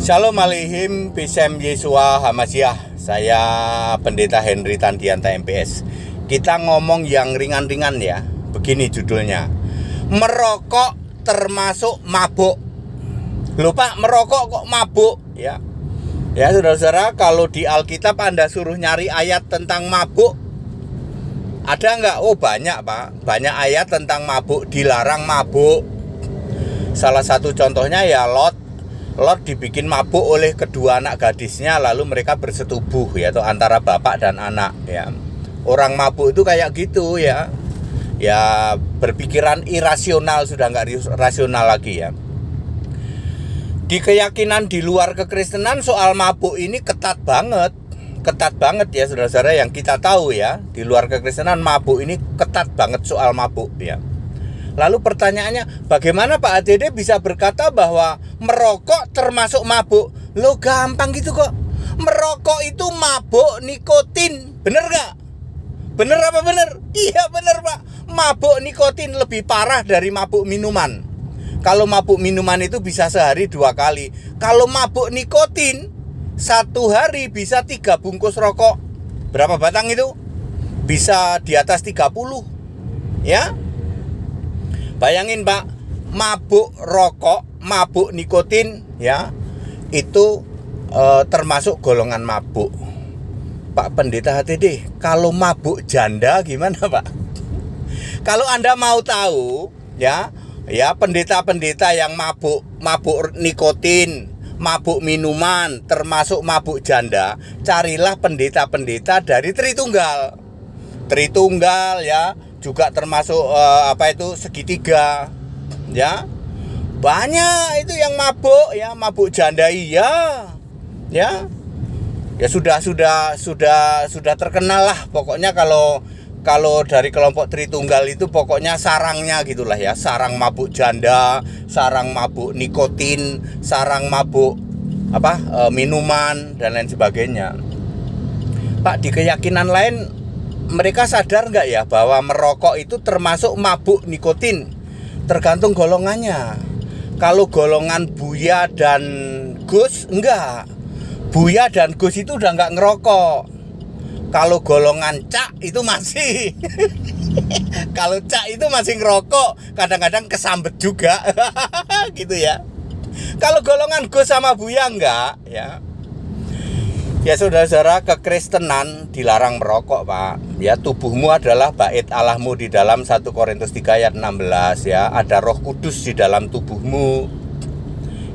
Shalom Aleihim, Bisem Yesua Hamasyah. Saya Pendeta Henry Tandianta MPS. Kita ngomong yang ringan-ringan ya. Begini judulnya, merokok termasuk mabuk. Loh Pak, merokok kok mabuk? Ya saudara-saudara, kalau di Alkitab Anda suruh nyari ayat tentang mabuk, ada nggak? Oh banyak Pak, banyak ayat tentang mabuk, dilarang mabuk. Salah satu contohnya ya Lot dibikin mabuk oleh kedua anak gadisnya, lalu mereka bersetubuh ya, atau antara bapak dan anak ya. Orang mabuk itu kayak gitu ya, berpikiran irasional, sudah nggak rasional lagi ya. Di keyakinan di luar kekristenan soal mabuk ini ketat banget ya saudara-saudara, yang kita tahu ya. Di luar kekristenan mabuk ini ketat banget soal mabuk ya. Lalu pertanyaannya, bagaimana Pak ADD bisa berkata bahwa merokok termasuk mabuk? Loh gampang gitu kok. Merokok itu mabuk nikotin. Bener gak? Bener apa bener? Iya bener Pak. Mabuk nikotin lebih parah dari mabuk minuman. Kalau mabuk minuman itu bisa sehari 2 kali. Kalau mabuk nikotin 1 hari bisa 3 bungkus rokok. Berapa batang itu? Bisa di atas 30. Ya. Bayangin Pak, mabuk rokok, mabuk nikotin ya, itu termasuk golongan mabuk. Pak Pendeta HTD, kalau mabuk janda gimana Pak? Kalau Anda mau tahu ya pendeta-pendeta yang mabuk nikotin, mabuk minuman, termasuk mabuk janda, carilah pendeta-pendeta dari Tritunggal ya, juga termasuk segitiga ya. Banyak itu yang mabuk ya, mabuk janda iya. Ya sudah terkenal lah pokoknya. Kalau dari kelompok Tritunggal itu pokoknya sarangnya gitulah ya, sarang mabuk janda, sarang mabuk nikotin, sarang mabuk minuman dan lain sebagainya. Pak, di keyakinan lain mereka sadar nggak ya bahwa merokok itu termasuk mabuk nikotin? Tergantung golongannya. Kalau golongan Buya dan Gus, enggak. Buya dan Gus itu udah nggak ngerokok. Kalau golongan Cak itu masih. Kalau Cak itu masih ngerokok, kadang-kadang kesambet juga. Gitu ya. Kalau golongan Gus sama Buya enggak ya. Ya saudara-saudara, kekristenan dilarang merokok Pak. Ya, tubuhmu adalah bait Allahmu di dalam 1 Korintus 3 ayat 16 ya. Ada Roh Kudus di dalam tubuhmu.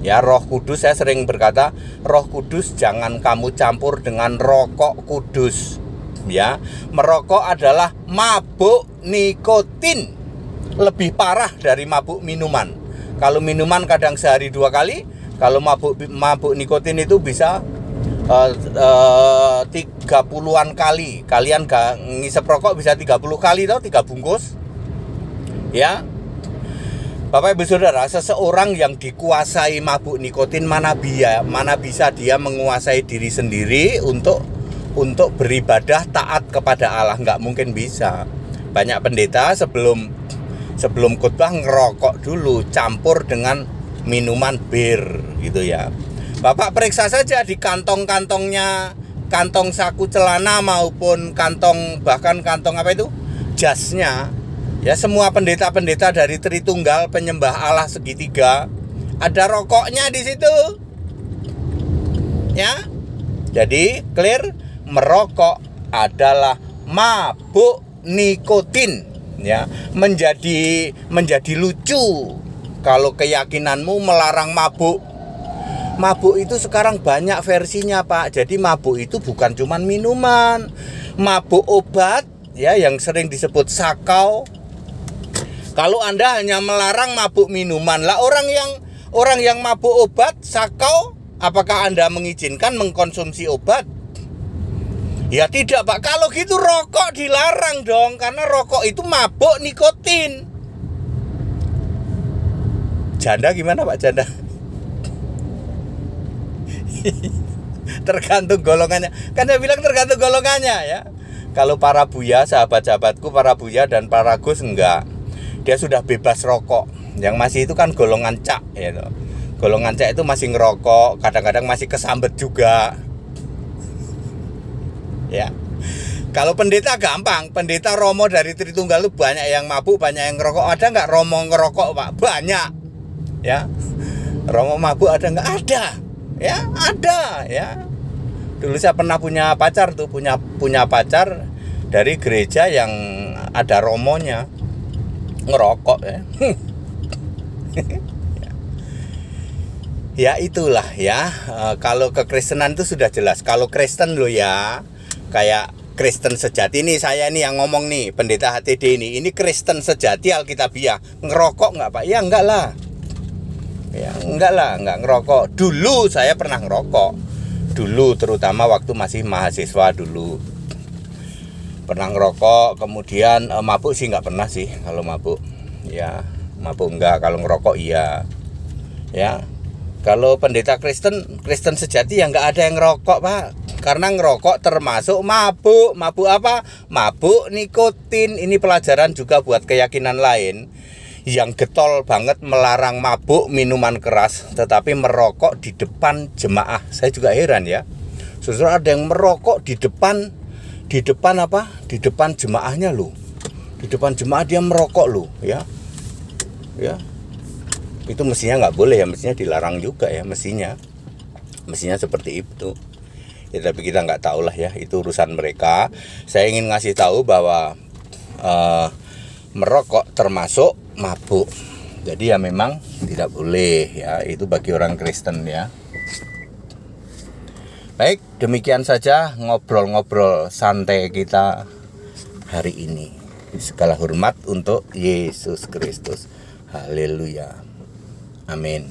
Ya, Roh Kudus, saya sering berkata, Roh Kudus jangan kamu campur dengan rokok kudus. Ya, merokok adalah mabuk nikotin. Lebih parah dari mabuk minuman. Kalau minuman kadang sehari 2 kali, kalau mabuk nikotin itu bisa 30-an kali. Kalian gak ngisep rokok bisa 30 kali tau, 3 bungkus ya. Bapak Ibu Saudara, seseorang yang dikuasai mabuk nikotin, mana bisa dia menguasai diri sendiri untuk beribadah taat kepada Allah? Nggak mungkin bisa. Banyak pendeta sebelum khotbah ngerokok dulu, campur dengan minuman bir gitu ya. Bapak periksa saja di kantong-kantongnya, kantong saku celana maupun bahkan kantong jasnya. Ya, semua pendeta-pendeta dari Tritunggal, penyembah Allah segitiga, ada rokoknya di situ. Ya. Jadi, clear, merokok adalah mabuk nikotin ya. Menjadi lucu kalau keyakinanmu melarang mabuk. Mabuk itu sekarang banyak versinya Pak. Jadi mabuk itu bukan cuma minuman. Mabuk obat ya, yang sering disebut sakau. Kalau Anda hanya melarang mabuk minuman, lah orang yang mabuk obat, sakau, apakah Anda mengizinkan mengkonsumsi obat? Ya tidak Pak. Kalau gitu rokok dilarang dong, karena rokok itu mabuk nikotin. Janda gimana Pak, janda? Tergantung golongannya. Kan saya bilang tergantung golongannya ya. Kalau para Buya, sahabat-sahabatku para Buya dan para Gus enggak. Dia sudah bebas rokok. Yang masih itu kan golongan Cak ya. Golongan C itu masih ngerokok, kadang-kadang masih kesambet juga. Ya. Kalau pendeta gampang, pendeta romo dari Tritunggal itu banyak yang mabuk, banyak yang ngerokok. Ada nggak romo ngerokok, Pak? Banyak. Ya. Romo mabuk ada nggak? Ada. Ya, ada. Ya. Dulu saya pernah punya pacar tuh, punya pacar dari gereja yang ada romonya ngerokok ya. Ya itulah ya. Kalau kekristenan itu sudah jelas. Kalau Kristen lo ya, kayak Kristen sejati nih, saya nih yang ngomong nih, pendeta HTD ini Kristen sejati Alkitabiah. Ngerokok nggak Pak? Ya enggak lah. Ya enggak lah, enggak ngerokok. Dulu saya pernah ngerokok. Dulu terutama waktu masih mahasiswa dulu. Pernah ngerokok, kemudian mabuk sih nggak pernah sih kalau mabuk. Ya, mabuk enggak, kalau ngerokok iya. Ya. Kalau pendeta Kristen sejati ya nggak ada yang ngerokok Pak. Karena ngerokok termasuk mabuk. Mabuk apa? Mabuk nikotin. Ini pelajaran juga buat keyakinan lain yang getol banget melarang mabuk minuman keras, tetapi merokok di depan jemaah. Saya juga heran ya. Saudara, ada yang merokok di depan apa? Di depan jemaahnya loh. Di depan jemaah dia merokok loh, ya. Ya. Itu mestinya nggak boleh ya, mestinya dilarang juga ya, mestinya seperti itu ya, tapi kita nggak tahu lah ya, itu urusan mereka. Saya ingin ngasih tahu bahwa merokok termasuk mabuk, jadi ya memang tidak boleh ya, itu bagi orang Kristen ya. Baik, demikian saja ngobrol-ngobrol santai kita hari ini. Segala hormat untuk Yesus Kristus. Haleluya. Amin.